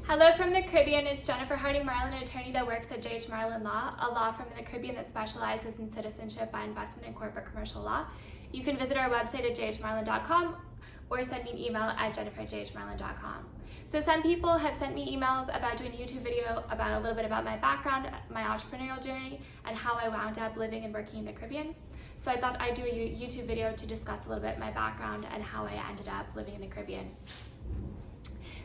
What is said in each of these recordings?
Hello from the Caribbean, it's Jennifer Harding Marlin, an attorney that works at J.H. Marlin Law, a law firm in the Caribbean that specializes in citizenship by investment and corporate commercial law. You can visit our website at jhmarlin.com or send me an email at jennifer@jhmarlin.com. So some people have sent me emails about doing a YouTube video about a little bit about my background, my entrepreneurial journey, and how I wound up living and working in the Caribbean. So I thought I'd do a YouTube video to discuss a little bit my background and how I ended up living in the Caribbean.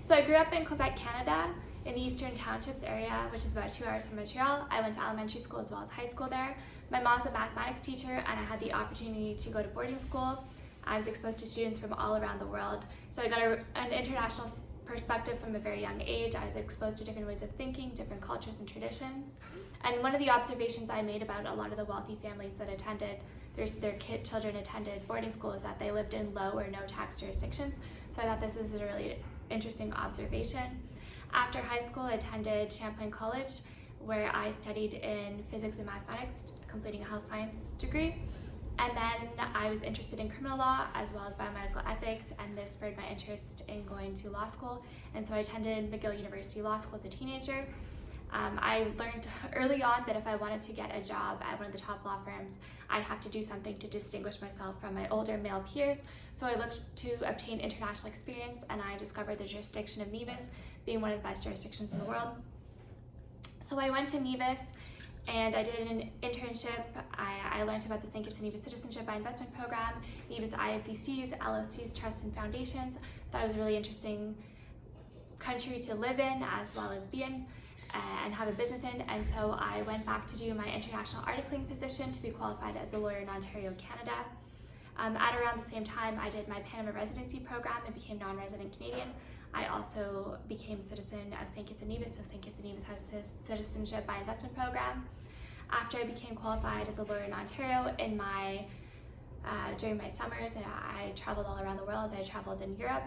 So I grew up in Quebec, Canada, in the Eastern Townships area, which is about 2 hours from Montreal. I went to elementary school as well as high school there. My mom's a mathematics teacher, and I had the opportunity to go to boarding school. I was exposed to students from all around the world, so I got an international perspective from a very young age. I was exposed to different ways of thinking, different cultures and traditions. And one of the observations I made about a lot of the wealthy families that attended, their children attended boarding school, is that they lived in low or no tax jurisdictions. So I thought this was a really interesting observation. After high school, I attended Champlain College, where I studied in physics and mathematics, completing a health science degree. And then I was interested in criminal law as well as biomedical ethics, and this spurred my interest in going to law school. And so I attended McGill University Law School as a teenager. I learned early on that if I wanted to get a job at one of the top law firms, I'd have to do something to distinguish myself from my older male peers. So I looked to obtain international experience, and I discovered the jurisdiction of Nevis being one of the best jurisdictions in the world. So I went to Nevis and I did an internship. I learned about the St. Kitts and Nevis Citizenship by Investment Program, Nevis IFBCs, LLCs, trusts, and foundations. Thought it was a really interesting country to live in as well as be in and have a business in, and so I went back to do my international articling position to be qualified as a lawyer in Ontario, Canada. At around the same time, I did my Panama residency program and became non-resident Canadian. I also became a citizen of St. Kitts and Nevis, so St. Kitts and Nevis has a citizenship by investment program. After I became qualified as a lawyer in Ontario, during my summers, I traveled all around the world. I traveled in Europe,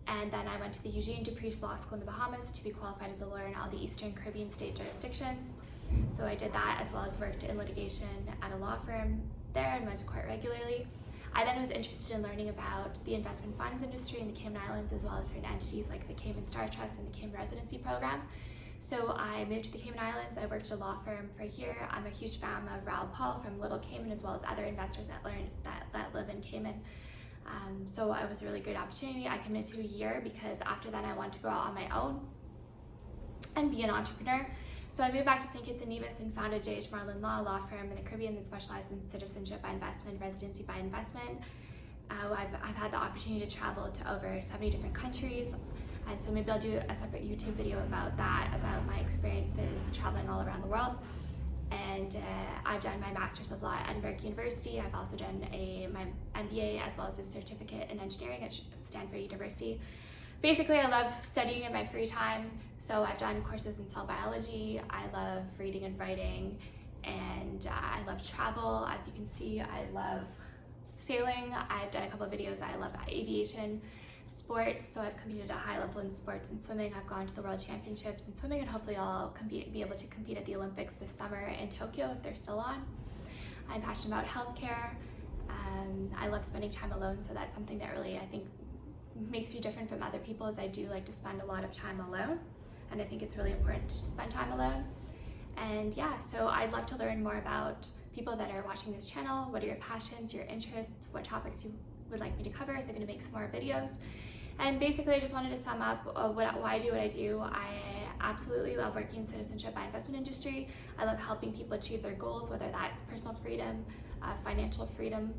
and then I went to the Eugene Dupriest Law School in the Bahamas to be qualified as a lawyer in all the Eastern Caribbean state jurisdictions. So I did that, as well as worked in litigation at a law firm there and went to court regularly. I then was interested in learning about the investment funds industry in the Cayman Islands, as well as certain entities like the Cayman Star Trust and the Cayman Residency Program. So I moved to the Cayman Islands. I worked at a law firm for a year. I'm a huge fan of Raoul Paul from Little Cayman, as well as other investors that live in Cayman. So it was a really good opportunity. I committed to a year because after that I wanted to go out on my own and be an entrepreneur. So I moved back to St. Kitts and Nevis and founded J.H. Marlin law firm in the Caribbean that specializes in citizenship by investment, residency by investment. I've had the opportunity to travel to over 70 different countries, and so maybe I'll do a separate YouTube video about that, about my experiences traveling all around the world. And I've done my Master's of Law at Edinburgh University. I've also done my MBA as well as a certificate in engineering at Stanford University. Basically, I love studying in my free time, so I've done courses in cell biology. I love reading and writing, and I love travel. As you can see, I love sailing. I've done a couple of videos. I love aviation, sports, so I've competed at a high level in sports and swimming. I've gone to the World Championships in swimming, and hopefully I'll be able to compete at the Olympics this summer in Tokyo if they're still on. I'm passionate about healthcare. I love spending time alone, so that's something that really, I think, makes me different from other people, is I do like to spend a lot of time alone, and I think it's really important to spend time alone. And yeah, so I'd love to learn more about people that are watching this channel. What are your passions, your interests, what topics you would like me to cover? So I'm going to make some more videos. And basically I just wanted to sum up why I do what I do. I absolutely love working in citizenship by investment industry. I love helping people achieve their goals, whether that's personal freedom, financial freedom,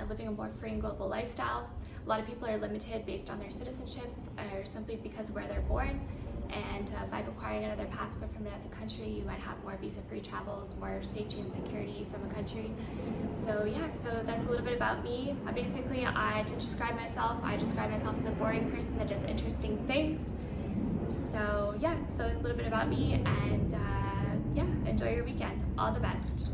living a more free and global lifestyle. A lot of people are limited based on their citizenship or simply because of where they're born. And by acquiring another passport from another country, you might have more visa-free travels, more safety and security from a country. So yeah, so that's a little bit about me. Basically, to describe myself, I describe myself as a boring person that does interesting things. So yeah, so it's a little bit about me, and yeah, enjoy your weekend. All the best.